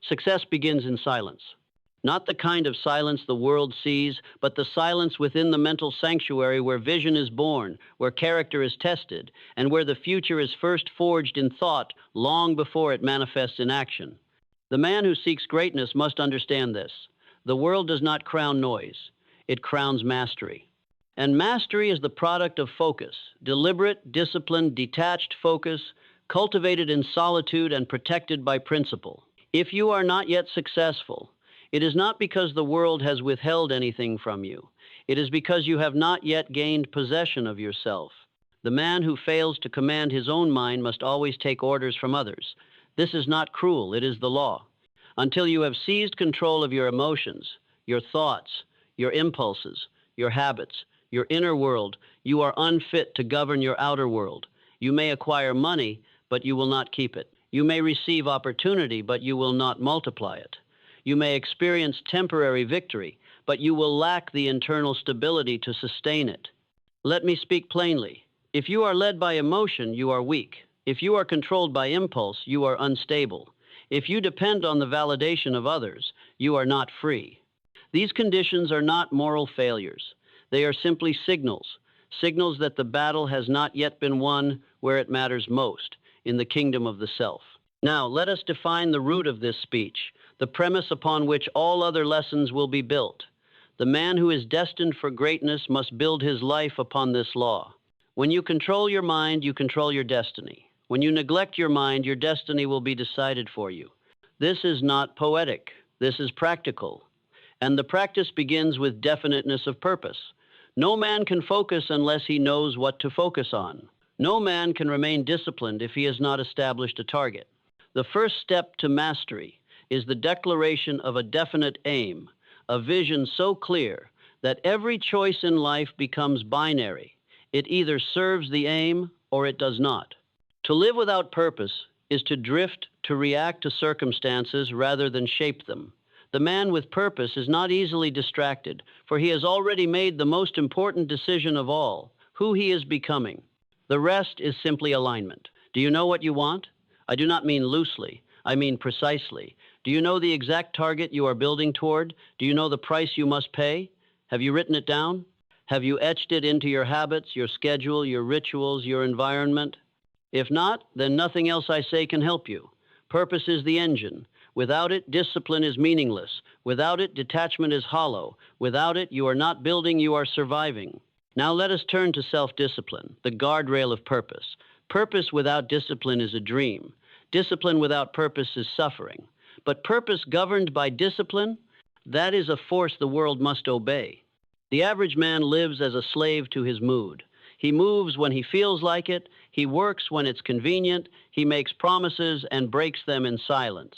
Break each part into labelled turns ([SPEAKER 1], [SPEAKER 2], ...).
[SPEAKER 1] Success begins in silence. Not the kind of silence the world sees, but the silence within the mental sanctuary where vision is born, where character is tested, and where the future is first forged in thought long before it manifests in action. The man who seeks greatness must understand this. The world does not crown noise. It crowns mastery. And mastery is the product of focus, deliberate, disciplined, detached focus, cultivated in solitude and protected by principle. If you are not yet successful, it is not because the world has withheld anything from you. It is because you have not yet gained possession of yourself. The man who fails to command his own mind must always take orders from others. This is not cruel, it is the law. Until you have seized control of your emotions, your thoughts, your impulses, your habits, your inner world, you are unfit to govern your outer world. You may acquire money, but you will not keep it. You may receive opportunity, but you will not multiply it. You may experience temporary victory, but you will lack the internal stability to sustain it. Let me speak plainly. If you are led by emotion, you are weak. If you are controlled by impulse, you are unstable. If you depend on the validation of others, you are not free. These conditions are not moral failures. They are simply signals, signals that the battle has not yet been won where it matters most, in the kingdom of the self. Now, let us define the root of this speech, the premise upon which all other lessons will be built. The man who is destined for greatness must build his life upon this law. When you control your mind, you control your destiny. When you neglect your mind, your destiny will be decided for you. This is not poetic. This is practical. And the practice begins with definiteness of purpose. No man can focus unless he knows what to focus on. No man can remain disciplined if he has not established a target. The first step to mastery is the declaration of a definite aim, a vision so clear that every choice in life becomes binary. It either serves the aim or it does not. To live without purpose is to drift, to react to circumstances rather than shape them. The man with purpose is not easily distracted, for he has already made the most important decision of all, who he is becoming. The rest is simply alignment. Do you know what you want? I do not mean loosely. I mean precisely. Do you know the exact target you are building toward? Do you know the price you must pay? Have you written it down? Have you etched it into your habits, your schedule, your rituals, your environment? If not, then nothing else I say can help you. Purpose is the engine. Without it, discipline is meaningless. Without it, detachment is hollow. Without it, you are not building, you are surviving. Now let us turn to self-discipline, the guardrail of purpose. Purpose without discipline is a dream. Discipline without purpose is suffering. But purpose governed by discipline, that is a force the world must obey. The average man lives as a slave to his mood. He moves when he feels like it, he works when it's convenient, he makes promises and breaks them in silence.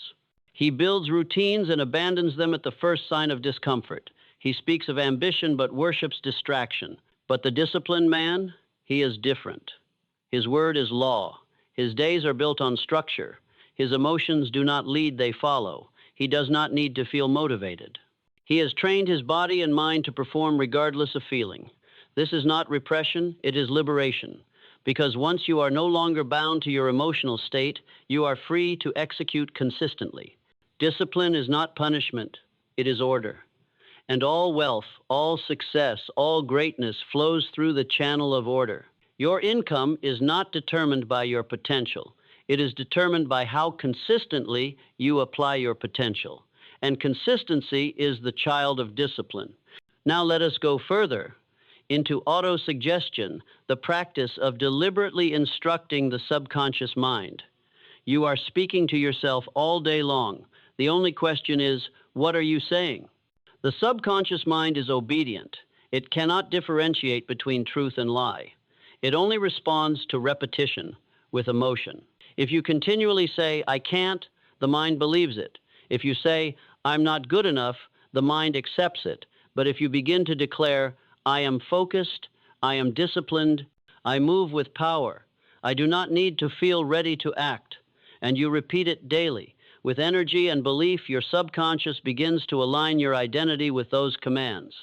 [SPEAKER 1] He builds routines and abandons them at the first sign of discomfort. He speaks of ambition but worships distraction. But the disciplined man, he is different. His word is law. His days are built on structure. His emotions do not lead, they follow. He does not need to feel motivated. He has trained his body and mind to perform regardless of feeling. This is not repression, it is liberation. Because once you are no longer bound to your emotional state, you are free to execute consistently. Discipline is not punishment, it is order. And all wealth, all success, all greatness flows through the channel of order. Your income is not determined by your potential. It is determined by how consistently you apply your potential. And consistency is the child of discipline. Now let us go further into autosuggestion, the practice of deliberately instructing the subconscious mind. You are speaking to yourself all day long. The only question is, what are you saying? The subconscious mind is obedient. It cannot differentiate between truth and lie. It only responds to repetition with emotion. If you continually say, I can't, the mind believes it. If you say, I'm not good enough, the mind accepts it. But if you begin to declare, I am focused, I am disciplined, I move with power, I do not need to feel ready to act, and you repeat it daily, with energy and belief, your subconscious begins to align your identity with those commands.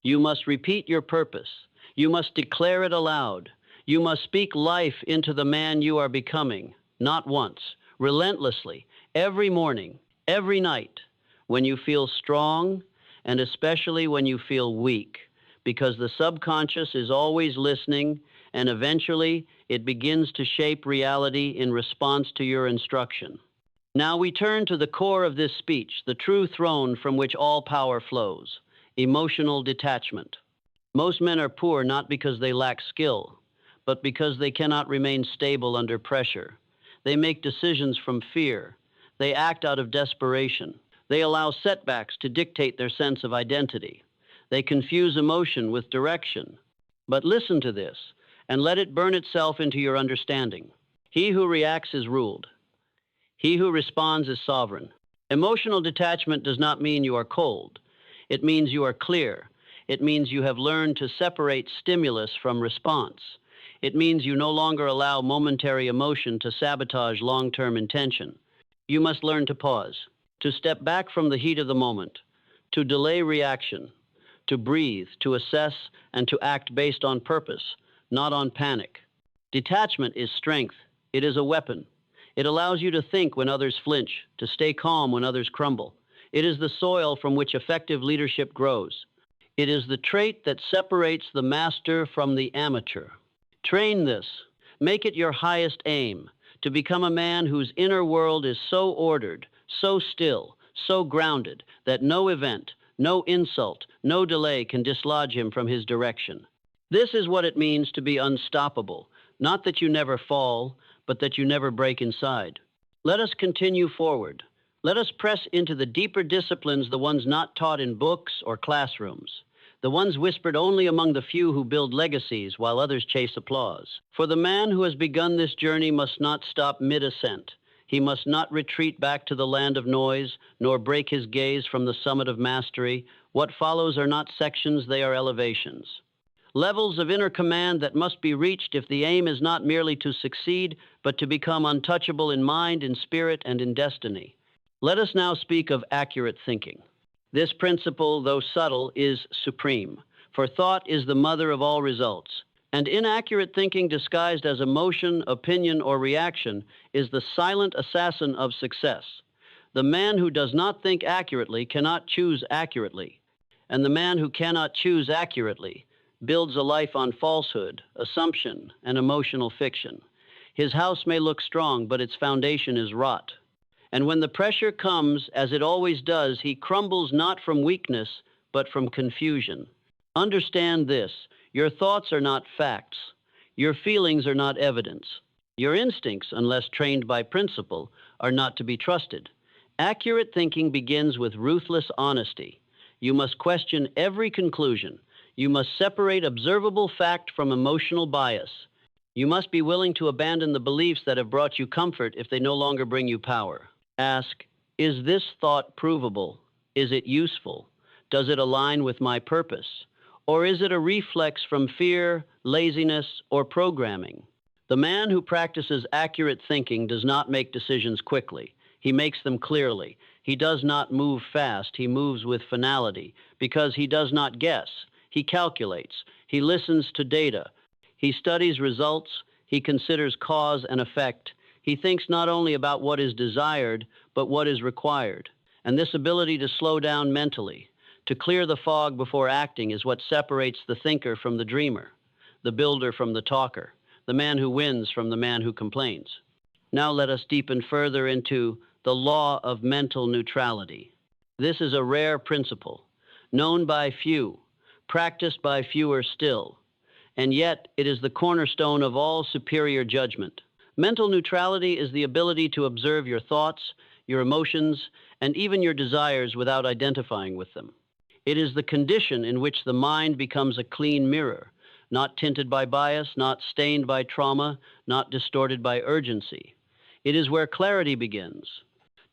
[SPEAKER 1] You must repeat your purpose. You must declare it aloud. You must speak life into the man you are becoming, not once, relentlessly, every morning, Every night, when you feel strong, and especially when you feel weak, because the subconscious is always listening, and eventually it begins to shape reality in response to your instruction. Now we turn to the core of this speech, the true throne from which all power flows: emotional detachment. Most men are poor not because they lack skill, but because they cannot remain stable under pressure. They make decisions from fear. They act out of desperation. They allow setbacks to dictate their sense of identity. They confuse emotion with direction. But listen to this, and let it burn itself into your understanding. He who reacts is ruled. He who responds is sovereign. Emotional detachment does not mean you are cold. It means you are clear. It means you have learned to separate stimulus from response. It means you no longer allow momentary emotion to sabotage long-term intention. You must learn to pause, to step back from the heat of the moment, to delay reaction, to breathe, to assess, and to act based on purpose, not on panic. Detachment is strength. It is a weapon. It allows you to think when others flinch, to stay calm when others crumble. It is the soil from which effective leadership grows. It is the trait that separates the master from the amateur. Train this. Make it your highest aim, to become a man whose inner world is so ordered, so still, so grounded, that no event, no insult, no delay can dislodge him from his direction. This is what it means to be unstoppable, not that you never fall, but that you never break inside. Let us continue forward. Let us press into the deeper disciplines, the ones not taught in books or classrooms, the ones whispered only among the few who build legacies while others chase applause. For the man who has begun this journey must not stop mid-ascent. He must not retreat back to the land of noise, nor break his gaze from the summit of mastery. What follows are not sections, they are elevations. Levels of inner command that must be reached if the aim is not merely to succeed, but to become untouchable in mind, in spirit, and in destiny. Let us now speak of accurate thinking. This principle, though subtle, is supreme, for thought is the mother of all results. And inaccurate thinking disguised as emotion, opinion, or reaction is the silent assassin of success. The man who does not think accurately cannot choose accurately, and the man who cannot choose accurately builds a life on falsehood, assumption, and emotional fiction. His house may look strong, but its foundation is rot. And when the pressure comes, as it always does, he crumbles not from weakness, but from confusion. Understand this: your thoughts are not facts. Your feelings are not evidence. Your instincts, unless trained by principle, are not to be trusted. Accurate thinking begins with ruthless honesty. You must question every conclusion. You must separate observable fact from emotional bias. You must be willing to abandon the beliefs that have brought you comfort if they no longer bring you power. Ask, is this thought provable? Is it useful? Does it align with my purpose? Or is it a reflex from fear, laziness, or programming? The man who practices accurate thinking does not make decisions quickly. He makes them clearly. He does not move fast. He moves with finality, because he does not guess. He calculates. He listens to data. He studies results. He considers cause and effect. He thinks not only about what is desired, but what is required. And this ability to slow down mentally, to clear the fog before acting, is what separates the thinker from the dreamer, the builder from the talker, the man who wins from the man who complains. Now let us deepen further into the law of mental neutrality. This is a rare principle, known by few, practiced by fewer still, and yet it is the cornerstone of all superior judgment. Mental neutrality is the ability to observe your thoughts, your emotions, and even your desires without identifying with them. It is the condition in which the mind becomes a clean mirror, not tinted by bias, not stained by trauma, not distorted by urgency. It is where clarity begins.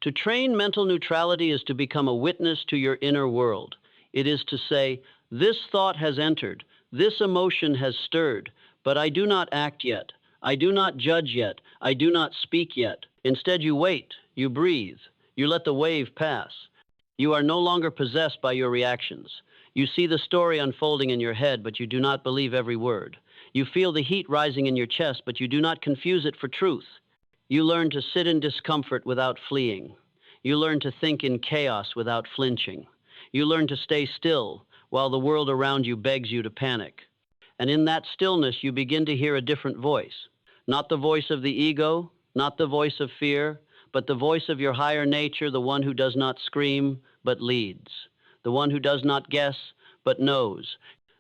[SPEAKER 1] To train mental neutrality is to become a witness to your inner world. It is to say, this thought has entered, this emotion has stirred, but I do not act yet. I do not judge yet. I do not speak yet. Instead, you wait, you breathe, you let the wave pass. You are no longer possessed by your reactions. You see the story unfolding in your head, but you do not believe every word. You feel the heat rising in your chest, but you do not confuse it for truth. You learn to sit in discomfort without fleeing. You learn to think in chaos without flinching. You learn to stay still while the world around you begs you to panic. And in that stillness, you begin to hear a different voice. Not the voice of the ego, not the voice of fear, but the voice of your higher nature, the one who does not scream, but leads. The one who does not guess, but knows.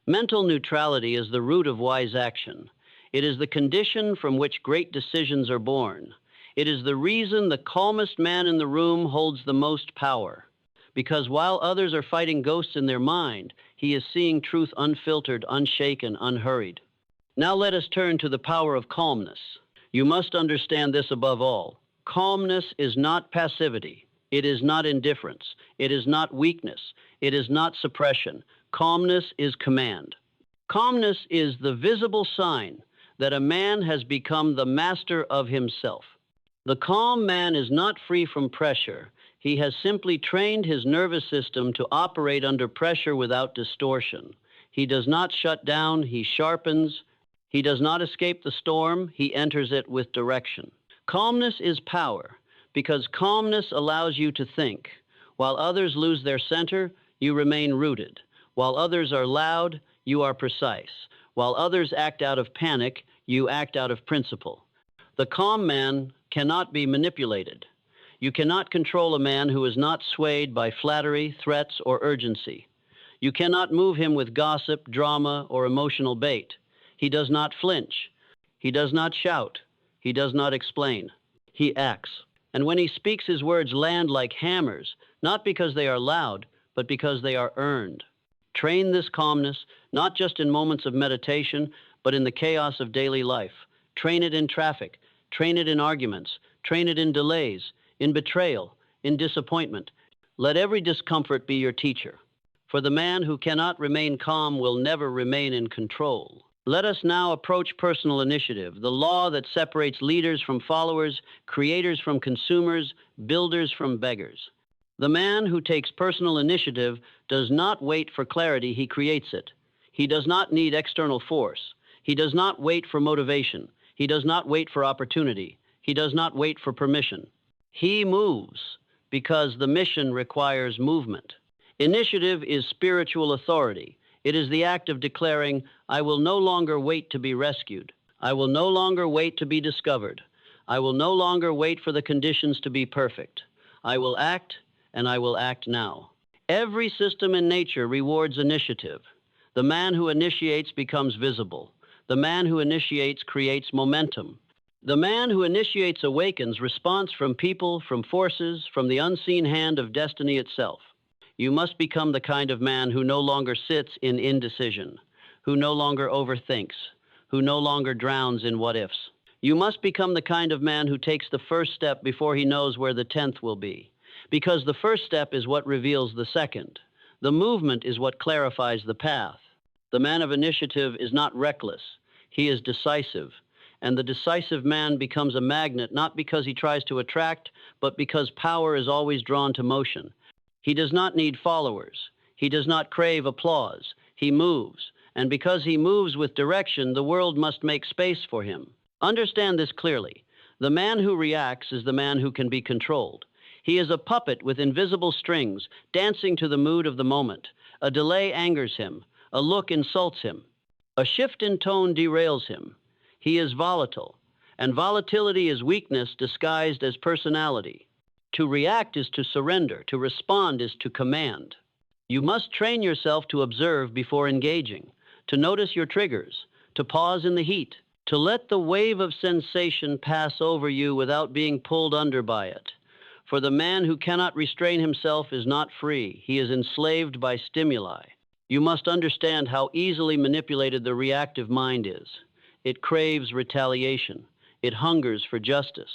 [SPEAKER 1] Mental neutrality is the root of wise action. It is the condition from which great decisions are born. It is the reason the calmest man in the room holds the most power. Because while others are fighting ghosts in their mind, he is seeing truth unfiltered, unshaken, unhurried. Now let us turn to the power of calmness. You must understand this above all. Calmness is not passivity. It is not indifference. It is not weakness. It is not suppression. Calmness is command. Calmness is the visible sign that a man has become the master of himself. The calm man is not free from pressure. He has simply trained his nervous system to operate under pressure without distortion. He does not shut down, he sharpens. He does not escape the storm, he enters it with direction. Calmness is power, because calmness allows you to think. While others lose their center, you remain rooted. While others are loud, you are precise. While others act out of panic, you act out of principle. The calm man cannot be manipulated. You cannot control a man who is not swayed by flattery, threats, or urgency. You cannot move him with gossip, drama, or emotional bait. He does not flinch. He does not shout. He does not explain. He acts. And when he speaks, his words land like hammers, not because they are loud, but because they are earned. Train this calmness, not just in moments of meditation, but in the chaos of daily life. Train it in traffic. Train it in arguments. Train it in delays, in betrayal, in disappointment. Let every discomfort be your teacher. For the man who cannot remain calm will never remain in control. Let us now approach personal initiative, the law that separates leaders from followers, creators from consumers, builders from beggars. The man who takes personal initiative does not wait for clarity, he creates it. He does not need external force. He does not wait for motivation. He does not wait for opportunity. He does not wait for permission. He moves because the mission requires movement. Initiative is spiritual authority. It is the act of declaring, I will no longer wait to be rescued. I will no longer wait to be discovered. I will no longer wait for the conditions to be perfect. I will act, and I will act now. Every system in nature rewards initiative. The man who initiates becomes visible. The man who initiates creates momentum. The man who initiates awakens response from people, from forces, from the unseen hand of destiny itself. You must become the kind of man who no longer sits in indecision, who no longer overthinks, who no longer drowns in what-ifs. You must become the kind of man who takes the first step before he knows where the 10th will be, because the first step is what reveals the second. The movement is what clarifies the path. The man of initiative is not reckless, he is decisive, and the decisive man becomes a magnet not because he tries to attract, but because power is always drawn to motion. He does not need followers. He does not crave applause. He moves. And because he moves with direction, the world must make space for him. Understand this clearly. The man who reacts is the man who can be controlled. He is a puppet with invisible strings, dancing to the mood of the moment. A delay angers him. A look insults him. A shift in tone derails him. He is volatile. And volatility is weakness disguised as personality. To react is to surrender. To respond is to command. You must train yourself to observe before engaging, to notice your triggers, to pause in the heat, to let the wave of sensation pass over you without being pulled under by it. For the man who cannot restrain himself is not free. He is enslaved by stimuli. You must understand how easily manipulated the reactive mind is. It craves retaliation. It hungers for justice.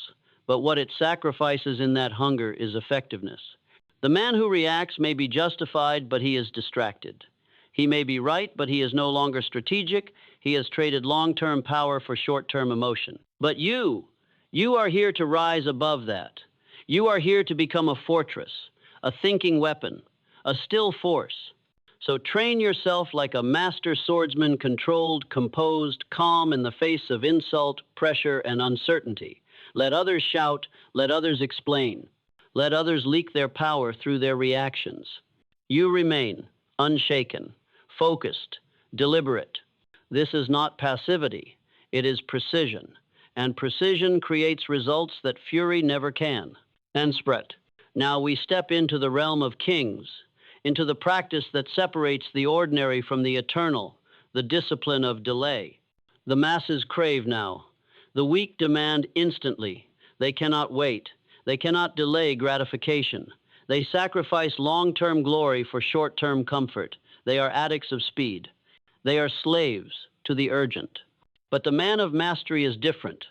[SPEAKER 1] But what it sacrifices in that hunger is effectiveness. The man who reacts may be justified, but he is distracted. He may be right, but he is no longer strategic. He has traded long-term power for short-term emotion. But you are here to rise above that. You are here to become a fortress, a thinking weapon, a still force. So train yourself like a master swordsman, controlled, composed, calm in the face of insult, pressure, and uncertainty. Let others shout, let others explain. Let others leak their power through their reactions. You remain unshaken, focused, deliberate. This is not passivity, it is precision. And precision creates results that fury never can. And spread. Now we step into the realm of kings, into the practice that separates the ordinary from the eternal, the discipline of delay. The masses crave now. The weak demand instantly. They cannot wait. They cannot delay gratification. They sacrifice long-term glory for short-term comfort. They are addicts of speed. They are slaves to the urgent. But the man of mastery is different.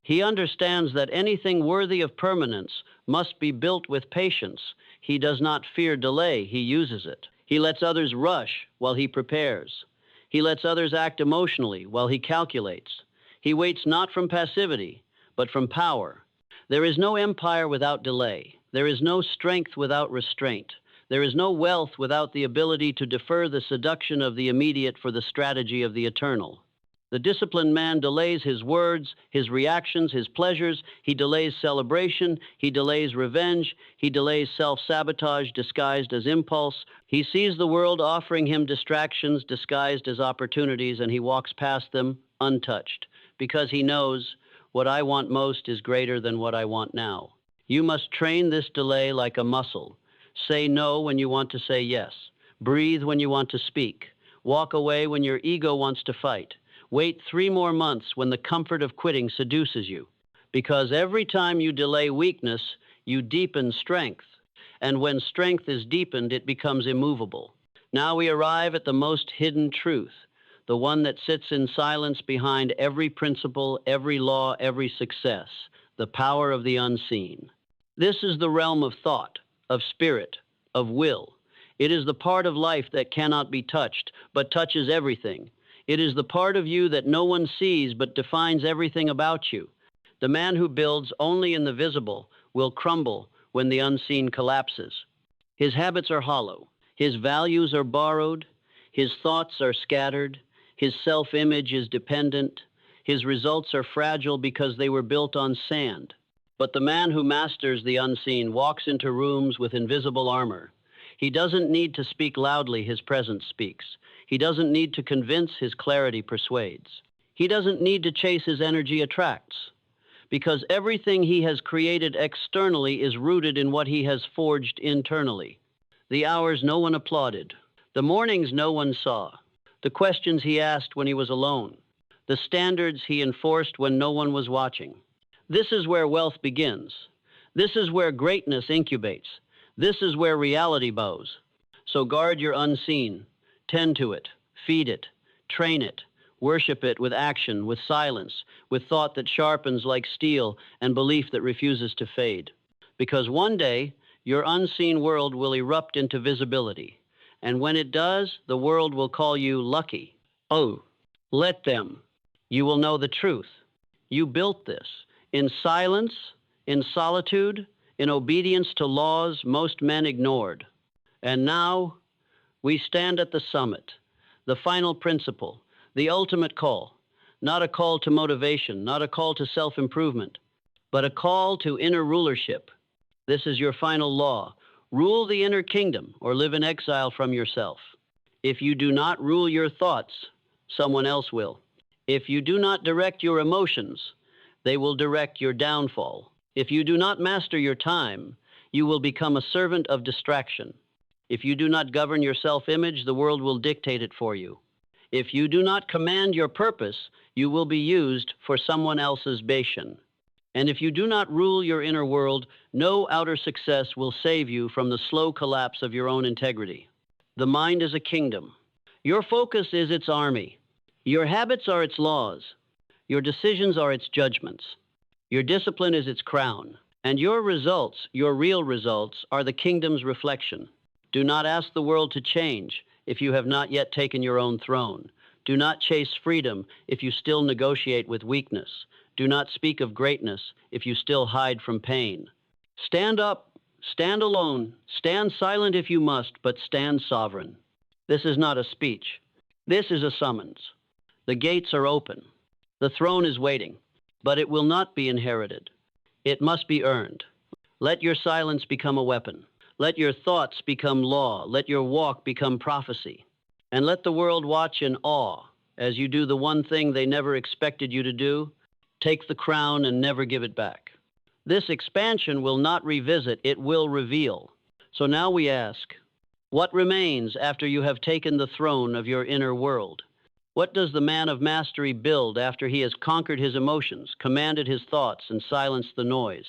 [SPEAKER 1] He understands that anything worthy of permanence must be built with patience. He does not fear delay, he uses it. He lets others rush while he prepares. He lets others act emotionally while he calculates. He waits not from passivity, but from power. There is no empire without delay. There is no strength without restraint. There is no wealth without the ability to defer the seduction of the immediate for the strategy of the eternal. The disciplined man delays his words, his reactions, his pleasures. He delays celebration. He delays revenge. He delays self-sabotage disguised as impulse. He sees the world offering him distractions disguised as opportunities, and he walks past them untouched, because he knows what I want most is greater than what I want now. You must train this delay like a muscle. Say no when you want to say yes. Breathe when you want to speak. Walk away when your ego wants to fight. Wait 3 more months when the comfort of quitting seduces you. Because every time you delay weakness, you deepen strength. And when strength is deepened, it becomes immovable. Now we arrive at the most hidden truth, the one that sits in silence behind every principle, every law, every success, the power of the unseen. This is the realm of thought, of spirit, of will. It is the part of life that cannot be touched, but touches everything. It is the part of you that no one sees but defines everything about you. The man who builds only in the visible will crumble when the unseen collapses. His habits are hollow. His values are borrowed. His thoughts are scattered. His self-image is dependent. His results are fragile because they were built on sand. But the man who masters the unseen walks into rooms with invisible armor. He doesn't need to speak loudly, his presence speaks. He doesn't need to convince, his clarity persuades. He doesn't need to chase, his energy attracts. Because everything he has created externally is rooted in what he has forged internally. The hours no one applauded. The mornings no one saw. The questions he asked when he was alone. The standards he enforced when no one was watching. This is where wealth begins. This is where greatness incubates. This is where reality bows. So guard your unseen. Tend to it, feed it, train it, worship it with action, with silence, with thought that sharpens like steel and belief that refuses to fade. Because one day, your unseen world will erupt into visibility. And when it does, the world will call you lucky. Oh, let them. You will know the truth. You built this. In silence, in solitude, in obedience to laws most men ignored. And now, we stand at the summit, the final principle, the ultimate call, not a call to motivation, not a call to self-improvement, but a call to inner rulership. This is your final law. Rule the inner kingdom or live in exile from yourself. If you do not rule your thoughts, someone else will. If you do not direct your emotions, they will direct your downfall. If you do not master your time, you will become a servant of distraction. If you do not govern your self-image, the world will dictate it for you. If you do not command your purpose, you will be used for someone else's bashan. And if you do not rule your inner world, no outer success will save you from the slow collapse of your own integrity. The mind is a kingdom. Your focus is its army. Your habits are its laws. Your decisions are its judgments. Your discipline is its crown. And your results, your real results, are the kingdom's reflection. Do not ask the world to change if you have not yet taken your own throne. Do not chase freedom if you still negotiate with weakness. Do not speak of greatness if you still hide from pain. Stand up, stand alone, stand silent if you must, but stand sovereign. This is not a speech. This is a summons. The gates are open. The throne is waiting, but it will not be inherited. It must be earned. Let your silence become a weapon. Let your thoughts become law. Let your walk become prophecy. And let the world watch in awe as you do the one thing they never expected you to do: take the crown and never give it back. This expansion will not revisit, it will reveal. So now we ask, what remains after you have taken the throne of your inner world? What does the man of mastery build after he has conquered his emotions, commanded his thoughts, and silenced the noise?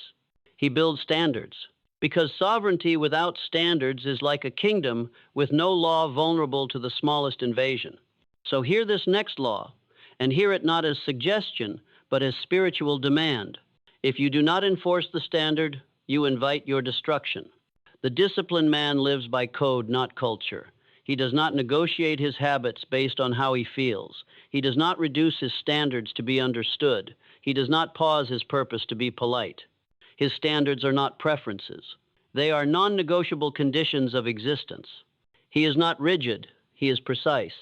[SPEAKER 1] He builds standards, because sovereignty without standards is like a kingdom with no law vulnerable to the smallest invasion. So hear this next law, and hear it not as suggestion, but as spiritual demand. If you do not enforce the standard, you invite your destruction. The disciplined man lives by code, not culture. He does not negotiate his habits based on how he feels. He does not reduce his standards to be understood. He does not pause his purpose to be polite. His standards are not preferences. They are non-negotiable conditions of existence. He is not rigid. He is precise.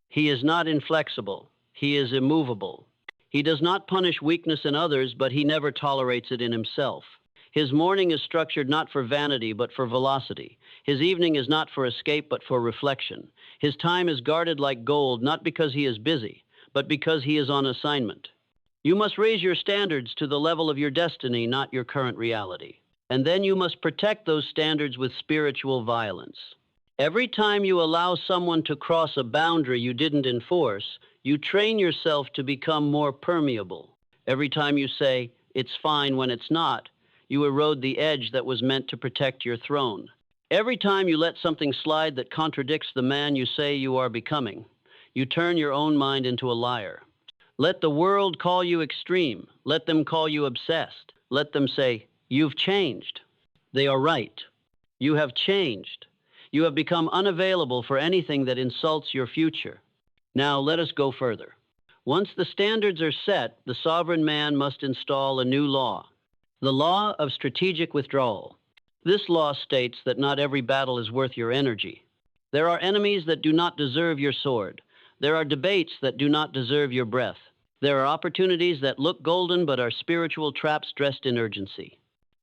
[SPEAKER 1] He is not inflexible. He is immovable. He does not punish weakness in others, but he never tolerates it in himself. His morning is structured not for vanity, but for velocity. His evening is not for escape, but for reflection. His time is guarded like gold, not because he is busy, but because he is on assignment. You must raise your standards to the level of your destiny, not your current reality. And then you must protect those standards with spiritual violence. Every time you allow someone to cross a boundary you didn't enforce, you train yourself to become more permeable. Every time you say, "it's fine" when it's not, you erode the edge that was meant to protect your throne. Every time you let something slide that contradicts the man you say you are becoming, you turn your own mind into a liar. Let the world call you extreme. Let them call you obsessed. Let them say, "You've changed." They are right. You have changed. You have become unavailable for anything that insults your future. Now let us go further. Once the standards are set, the sovereign man must install a new law. The law of strategic withdrawal. This law states that not every battle is worth your energy. There are enemies that do not deserve your sword. There are debates that do not deserve your breath. There are opportunities that look golden but are spiritual traps dressed in urgency.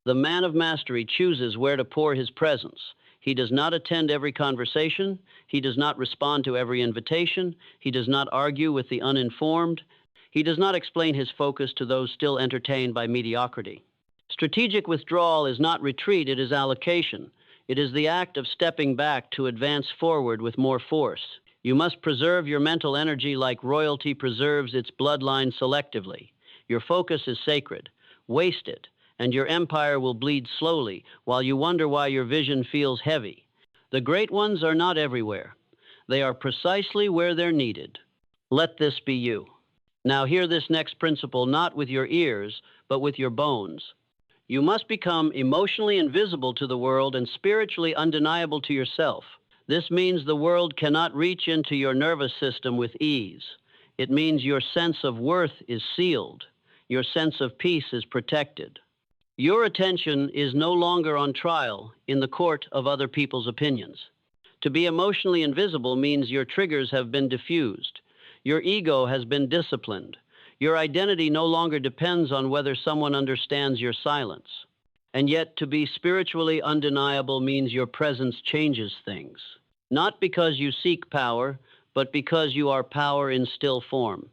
[SPEAKER 1] The man of mastery chooses where to pour his presence. He does not attend every conversation. He does not respond to every invitation. He does not argue with the uninformed. He does not explain his focus to those still entertained by mediocrity. Strategic withdrawal is not retreat, it is allocation. It is the act of stepping back to advance forward with more force. You must preserve your mental energy like royalty preserves its bloodline selectively. Your focus is sacred. Waste it, and your empire will bleed slowly while you wonder why your vision feels heavy. The great ones are not everywhere. They are precisely where they're needed. Let this be you. Now hear this next principle not with your ears, but with your bones. You must become emotionally invisible to the world and spiritually undeniable to yourself. This means the world cannot reach into your nervous system with ease. It means your sense of worth is sealed. Your sense of peace is protected. Your attention is no longer on trial in the court of other people's opinions. To be emotionally invisible means your triggers have been diffused. Your ego has been disciplined. Your identity no longer depends on whether someone understands your silence. And yet, to be spiritually undeniable means your presence changes things. Not because you seek power, but because you are power in still form.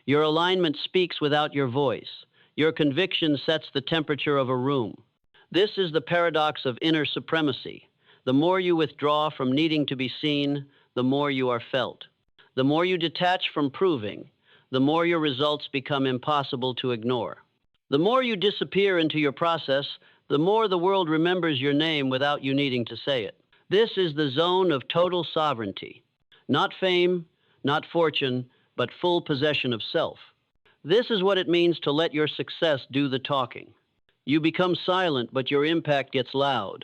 [SPEAKER 1] Your alignment speaks without your voice. Your conviction sets the temperature of a room. This is the paradox of inner supremacy. The more you withdraw from needing to be seen, the more you are felt. The more you detach from proving, the more your results become impossible to ignore. The more you disappear into your process, the more the world remembers your name without you needing to say it. This is the zone of total sovereignty. Not fame, not fortune, but full possession of self. This is what it means to let your success do the talking. You become silent, but your impact gets loud.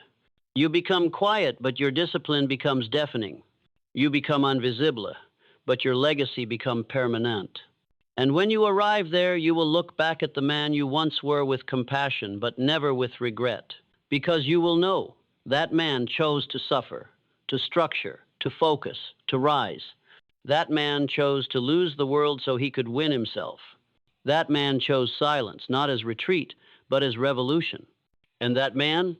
[SPEAKER 1] You become quiet, but your discipline becomes deafening. You become invisible, but your legacy becomes permanent. And when you arrive there, you will look back at the man you once were with compassion, but never with regret. Because you will know that man chose to suffer, to structure, to focus, to rise. That man chose to lose the world so he could win himself. That man chose silence, not as retreat, but as revolution. And that man?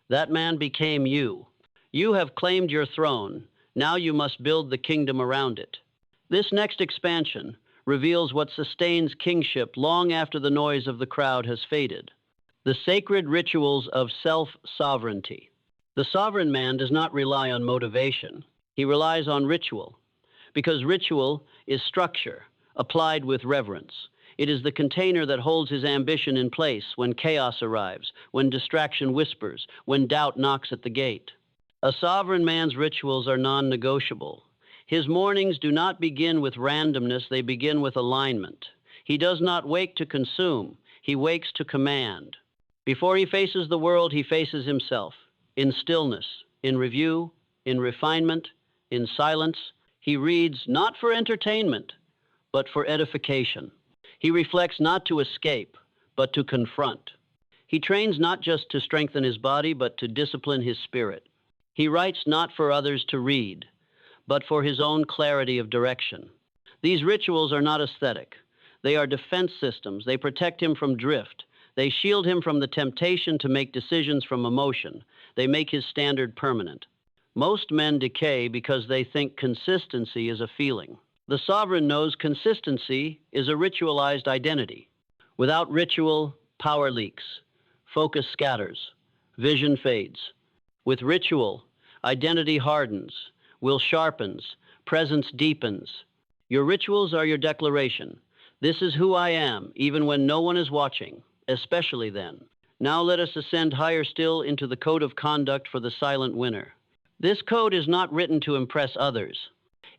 [SPEAKER 1] That man became you. You have claimed your throne. Now you must build the kingdom around it. This next expansion reveals what sustains kingship long after the noise of the crowd has faded. The sacred rituals of self-sovereignty. The sovereign man does not rely on motivation. He relies on ritual, because ritual is structure, applied with reverence. It is the container that holds his ambition in place when chaos arrives, when distraction whispers, when doubt knocks at the gate. A sovereign man's rituals are non-negotiable. His mornings do not begin with randomness, they begin with alignment. He does not wake to consume, he wakes to command. Before he faces the world, he faces himself. In stillness, in review, in refinement, in silence, he reads not for entertainment, but for edification. He reflects not to escape, but to confront. He trains not just to strengthen his body, but to discipline his spirit. He writes not for others to read, but for his own clarity of direction. These rituals are not aesthetic. They are defense systems. They protect him from drift. They shield him from the temptation to make decisions from emotion. They make his standard permanent. Most men decay because they think consistency is a feeling. The sovereign knows consistency is a ritualized identity. Without ritual, power leaks, focus scatters, vision fades. With ritual, identity hardens, will sharpens, presence deepens. Your rituals are your declaration. This is who I am, even when no one is watching, especially then. Now let us ascend higher still into the code of conduct for the silent winner. This code is not written to impress others.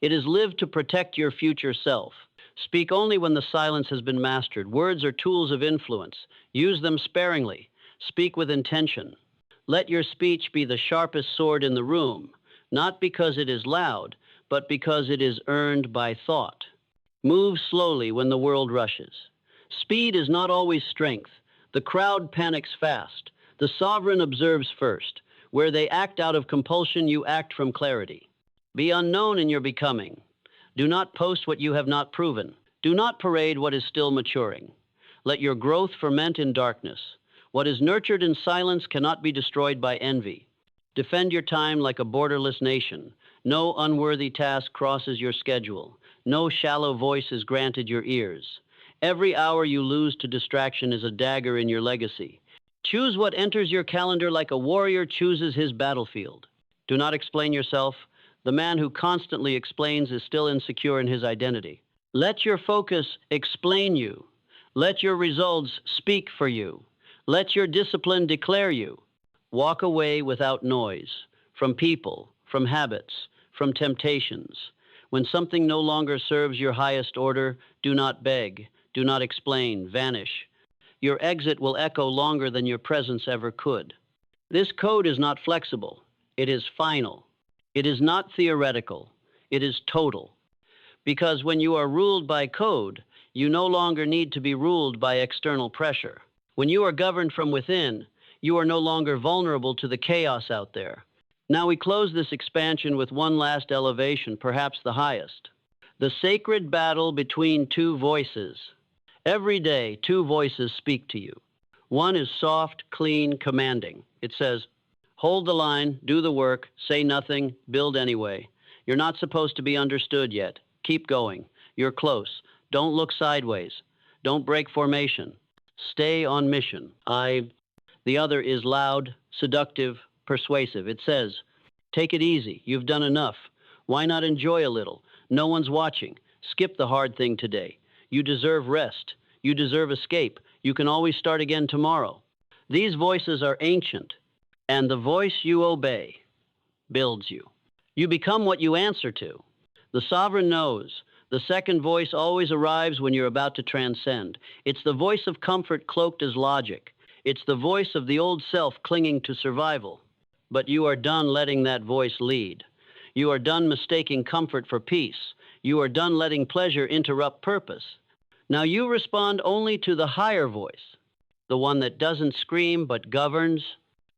[SPEAKER 1] It is lived to protect your future self. Speak only when the silence has been mastered. Words are tools of influence. Use them sparingly. Speak with intention. Let your speech be the sharpest sword in the room, not because it is loud, but because it is earned by thought. Move slowly when the world rushes. Speed is not always strength. The crowd panics fast. The sovereign observes first. Where they act out of compulsion, you act from clarity. Be unknown in your becoming. Do not post what you have not proven. Do not parade what is still maturing. Let your growth ferment in darkness. What is nurtured in silence cannot be destroyed by envy. Defend your time like a borderless nation. No unworthy task crosses your schedule. No shallow voice is granted your ears. Every hour you lose to distraction is a dagger in your legacy. Choose what enters your calendar like a warrior chooses his battlefield. Do not explain yourself. The man who constantly explains is still insecure in his identity. Let your focus explain you. Let your results speak for you. Let your discipline declare you. Walk away without noise, from people, from habits, from temptations. When something no longer serves your highest order, do not beg, do not explain, vanish. Your exit will echo longer than your presence ever could. This code is not flexible. It is final. It is not theoretical. It is total. Because when you are ruled by code, you no longer need to be ruled by external pressure. When you are governed from within, you are no longer vulnerable to the chaos out there. Now we close this expansion with one last elevation, perhaps the highest. The sacred battle between two voices. Every day, two voices speak to you. One is soft, clean, commanding. It says, hold the line, do the work, say nothing, build anyway. You're not supposed to be understood yet. Keep going. You're close. Don't look sideways. Don't break formation. Stay on mission. The other is loud, seductive, persuasive. It says, take it easy. You've done enough. Why not enjoy a little? No one's watching. Skip the hard thing today. You deserve rest. You deserve escape. You can always start again tomorrow. These voices are ancient, and the voice you obey builds you. You become what you answer to. The sovereign knows. The second voice always arrives when you're about to transcend. It's the voice of comfort cloaked as logic. It's the voice of the old self clinging to survival. But you are done letting that voice lead. You are done mistaking comfort for peace. You are done letting pleasure interrupt purpose. Now you respond only to the higher voice, the one that doesn't scream but governs,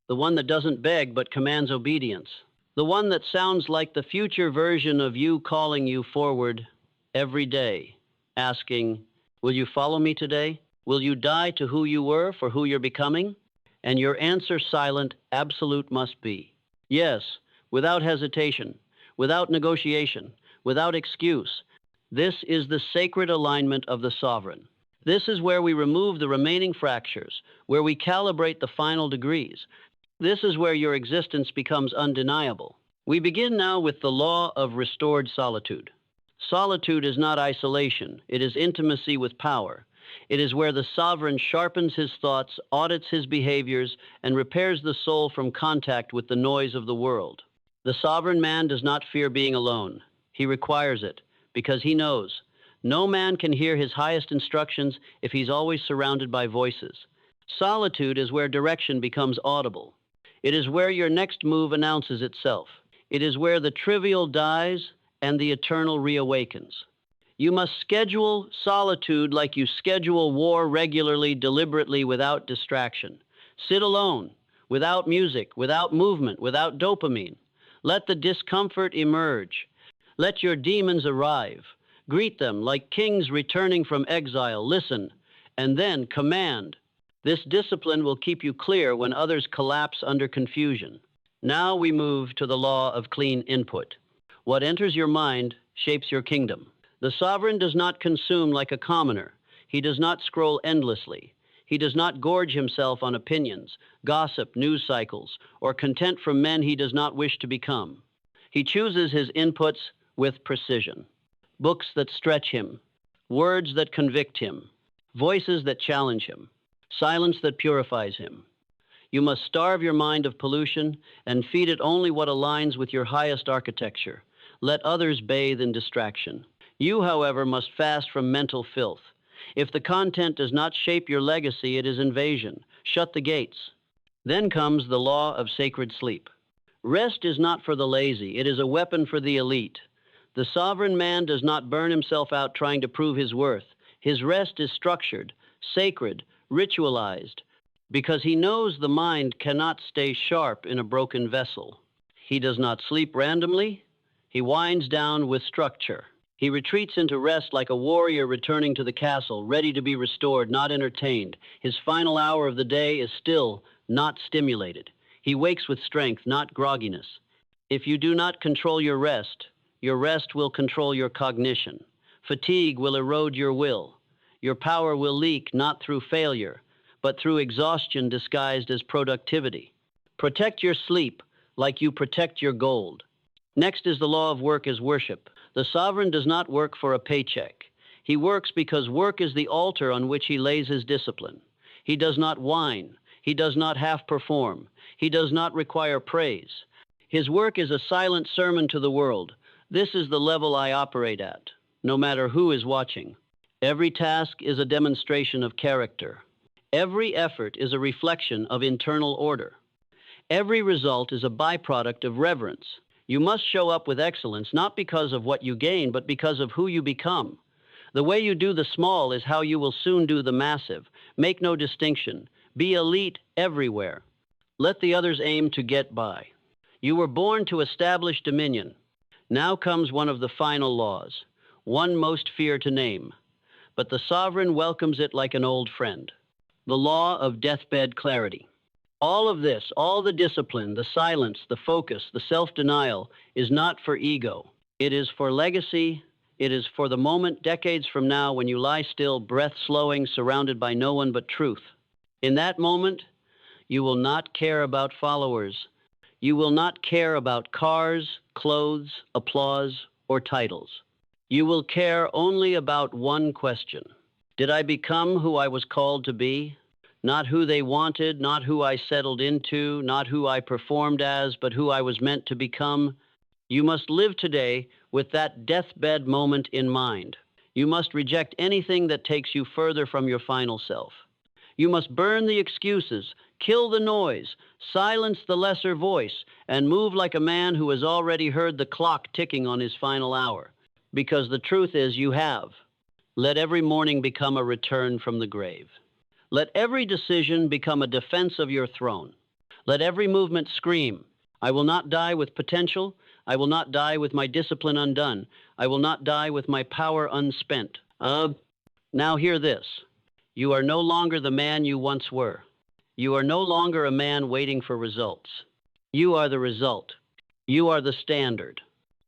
[SPEAKER 1] the one that doesn't beg but commands obedience, the one that sounds like the future version of you calling you forward every day, asking, will you follow me today? Will you die to who you were for who you're becoming? And your answer silent, absolute must be. Yes, without hesitation, without negotiation, without excuse. This is the sacred alignment of the sovereign. This is where we remove the remaining fractures, where we calibrate the final degrees. This is where your existence becomes undeniable. We begin now with the law of restored solitude. Solitude is not isolation, it is intimacy with power. It is where the sovereign sharpens his thoughts, audits his behaviors, and repairs the soul from contact with the noise of the world. The sovereign man does not fear being alone. He requires it, because he knows no man can hear his highest instructions if he's always surrounded by voices. Solitude is where direction becomes audible. It is where your next move announces itself. It is where the trivial dies and the eternal reawakens. You must schedule solitude like you schedule war regularly, deliberately, without distraction. Sit alone, without music, without movement, without dopamine. Let the discomfort emerge. Let your demons arrive. Greet them like kings returning from exile. Listen, and then command. This discipline will keep you clear when others collapse under confusion. Now we move to the law of clean input. What enters your mind shapes your kingdom. The sovereign does not consume like a commoner. He does not scroll endlessly. He does not gorge himself on opinions, gossip, news cycles, or content from men he does not wish to become. He chooses his inputs with precision. Books that stretch him, words that convict him, voices that challenge him, silence that purifies him. You must starve your mind of pollution and feed it only what aligns with your highest architecture. Let others bathe in distraction. You, however, must fast from mental filth. If the content does not shape your legacy, it is invasion. Shut the gates. Then comes the law of sacred sleep. Rest is not for the lazy, it is a weapon for the elite. The sovereign man does not burn himself out trying to prove his worth. His rest is structured, sacred, ritualized, because he knows the mind cannot stay sharp in a broken vessel. He does not sleep randomly. He winds down with structure. He retreats into rest like a warrior returning to the castle, ready to be restored, not entertained. His final hour of the day is still, not stimulated. He wakes with strength, not grogginess. If you do not control your rest will control your cognition. Fatigue will erode your will. Your power will leak not through failure, but through exhaustion disguised as productivity. Protect your sleep like you protect your gold. Next is the law of work as worship. The sovereign does not work for a paycheck. He works because work is the altar on which he lays his discipline. He does not whine. He does not half perform. He does not require praise. His work is a silent sermon to the world. This is the level I operate at, no matter who is watching. Every task is a demonstration of character. Every effort is a reflection of internal order. Every result is a byproduct of reverence. You must show up with excellence, not because of what you gain, but because of who you become. The way you do the small is how you will soon do the massive. Make no distinction. Be elite everywhere. Let the others aim to get by. You were born to establish dominion. Now comes one of the final laws, one most fear to name. But the sovereign welcomes it like an old friend. The law of deathbed clarity. All of this, all the discipline, the silence, the focus, the self-denial, is not for ego. It is for legacy. It is for the moment decades from now when you lie still, breath slowing, surrounded by no one but truth. In that moment, you will not care about followers. You will not care about cars, clothes, applause, or titles. You will care only about one question. Did I become who I was called to be? Not who they wanted, not who I settled into, not who I performed as, but who I was meant to become. You must live today with that deathbed moment in mind. You must reject anything that takes you further from your final self. You must burn the excuses, kill the noise, silence the lesser voice, and move like a man who has already heard the clock ticking on his final hour. Because the truth is you have. Let every morning become a return from the grave. Let every decision become a defense of your throne. Let every movement scream, I will not die with potential. I will not die with my discipline undone. I will not die with my power unspent. Now hear this. You are no longer the man you once were. You are no longer a man waiting for results. You are the result. You are the standard.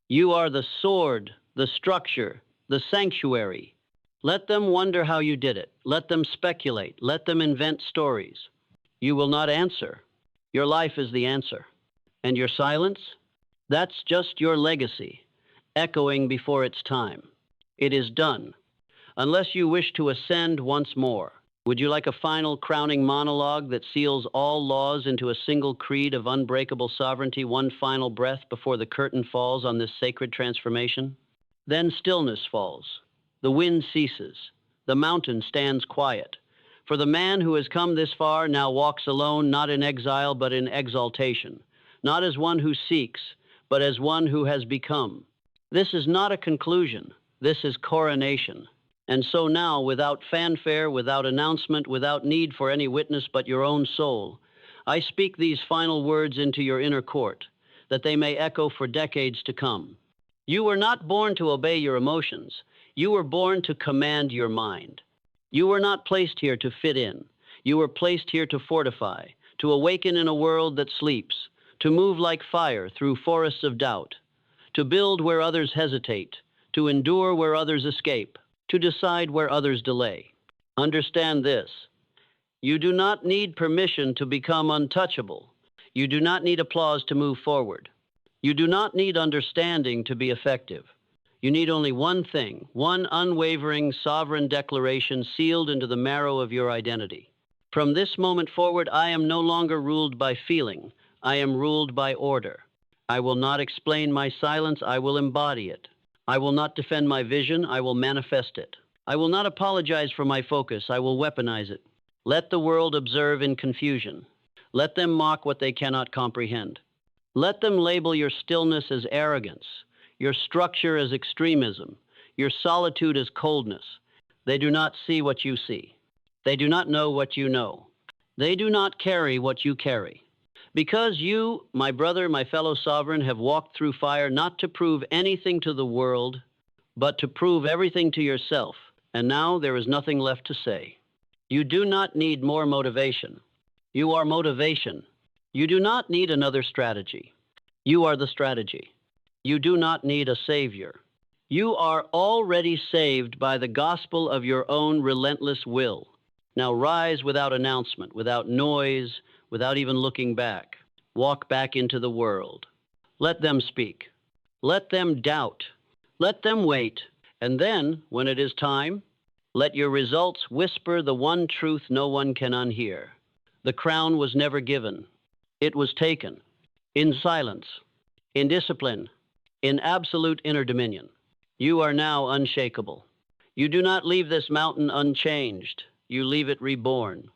[SPEAKER 1] You are the sword, the structure, the sanctuary. Let them wonder how you did it. Let them speculate. Let them invent stories. You will not answer. Your life is the answer. And your silence? That's just your legacy, echoing before its time. It is done. Unless you wish to ascend once more. Would you like a final crowning monologue that seals all laws into a single creed of unbreakable sovereignty, one final breath before the curtain falls on this sacred transformation? Then stillness falls. The wind ceases. The mountain stands quiet. For the man who has come this far now walks alone, not in exile, but in exaltation. Not as one who seeks, but as one who has become. This is not a conclusion. This is coronation. And so now, without fanfare, without announcement, without need for any witness but your own soul, I speak these final words into your inner court, that they may echo for decades to come. You were not born to obey your emotions. You were born to command your mind. You were not placed here to fit in. You were placed here to fortify, to awaken in a world that sleeps, to move like fire through forests of doubt, to build where others hesitate, to endure where others escape, to decide where others delay. Understand this. You do not need permission to become untouchable. You do not need applause to move forward. You do not need understanding to be effective. You need only one thing, one unwavering, sovereign declaration sealed into the marrow of your identity. From this moment forward, I am no longer ruled by feeling. I am ruled by order. I will not explain my silence. I will embody it. I will not defend my vision, I will manifest it. I will not apologize for my focus, I will weaponize it. Let the world observe in confusion. Let them mock what they cannot comprehend. Let them label your stillness as arrogance, your structure as extremism, your solitude as coldness. They do not see what you see. They do not know what you know. They do not carry what you carry. Because you, my brother, my fellow sovereign, have walked through fire not to prove anything to the world, but to prove everything to yourself. And now there is nothing left to say. You do not need more motivation. You are motivation. You do not need another strategy. You are the strategy. You do not need a savior. You are already saved by the gospel of your own relentless will. Now rise without announcement, without noise, without even looking back. Walk back into the world. Let them speak. Let them doubt. Let them wait. And then, when it is time, let your results whisper the one truth no one can unhear. The crown was never given. It was taken. In silence. In discipline. In absolute inner dominion. You are now unshakable. You do not leave this mountain unchanged. You leave it reborn.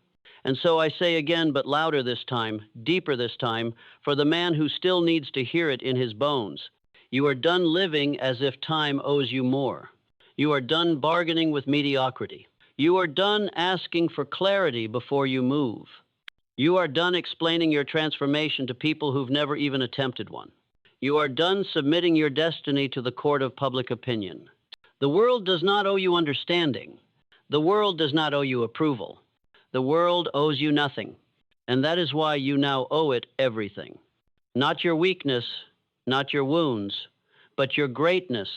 [SPEAKER 1] And so I say again, but louder this time, deeper this time, for the man who still needs to hear it in his bones. You are done living as if time owes you more. You are done bargaining with mediocrity. You are done asking for clarity before you move. You are done explaining your transformation to people who've never even attempted one. You are done submitting your destiny to the court of public opinion. The world does not owe you understanding. The world does not owe you approval. The world owes you nothing, and that is why you now owe it everything. Not your weakness, not your wounds, but your greatness.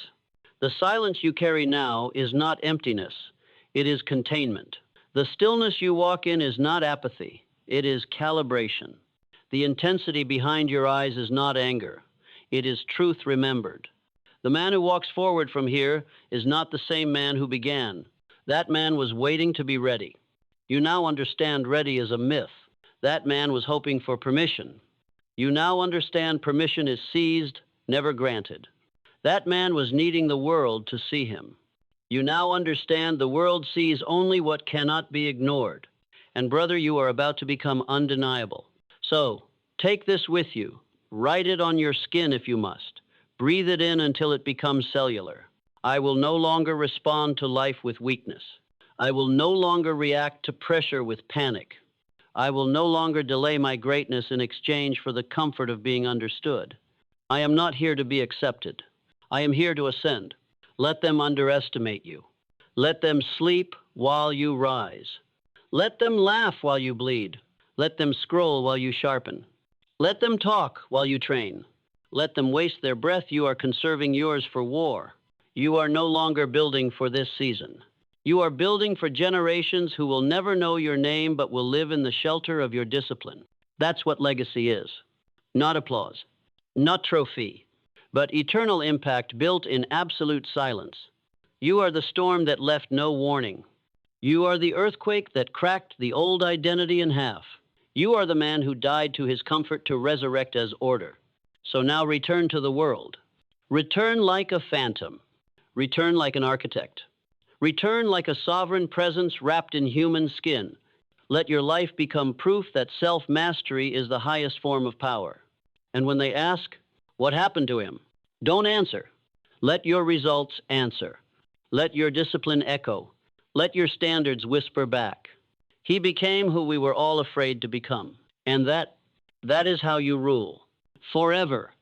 [SPEAKER 1] The silence you carry now is not emptiness, it is containment. The stillness you walk in is not apathy, it is calibration. The intensity behind your eyes is not anger, it is truth remembered. The man who walks forward from here is not the same man who began. That man was waiting to be ready. You now understand ready is a myth. That man was hoping for permission. You now understand permission is seized, never granted. That man was needing the world to see him. You now understand the world sees only what cannot be ignored. And brother, you are about to become undeniable. So, take this with you. Write it on your skin if you must. Breathe it in until it becomes cellular. I will no longer respond to life with weakness. I will no longer react to pressure with panic. I will no longer delay my greatness in exchange for the comfort of being understood. I am not here to be accepted. I am here to ascend. Let them underestimate you. Let them sleep while you rise. Let them laugh while you bleed. Let them scroll while you sharpen. Let them talk while you train. Let them waste their breath. You are conserving yours for war. You are no longer building for this season. You are building for generations who will never know your name but will live in the shelter of your discipline. That's what legacy is. Not applause, not trophy, but eternal impact built in absolute silence. You are the storm that left no warning. You are the earthquake that cracked the old identity in half. You are the man who died to his comfort to resurrect as order. So now return to the world. Return like a phantom. Return like an architect. Return like a sovereign presence wrapped in human skin. Let your life become proof that self-mastery is the highest form of power. And when they ask, what happened to him? Don't answer. Let your results answer. Let your discipline echo. Let your standards whisper back. He became who we were all afraid to become. And that is how you rule. Forever.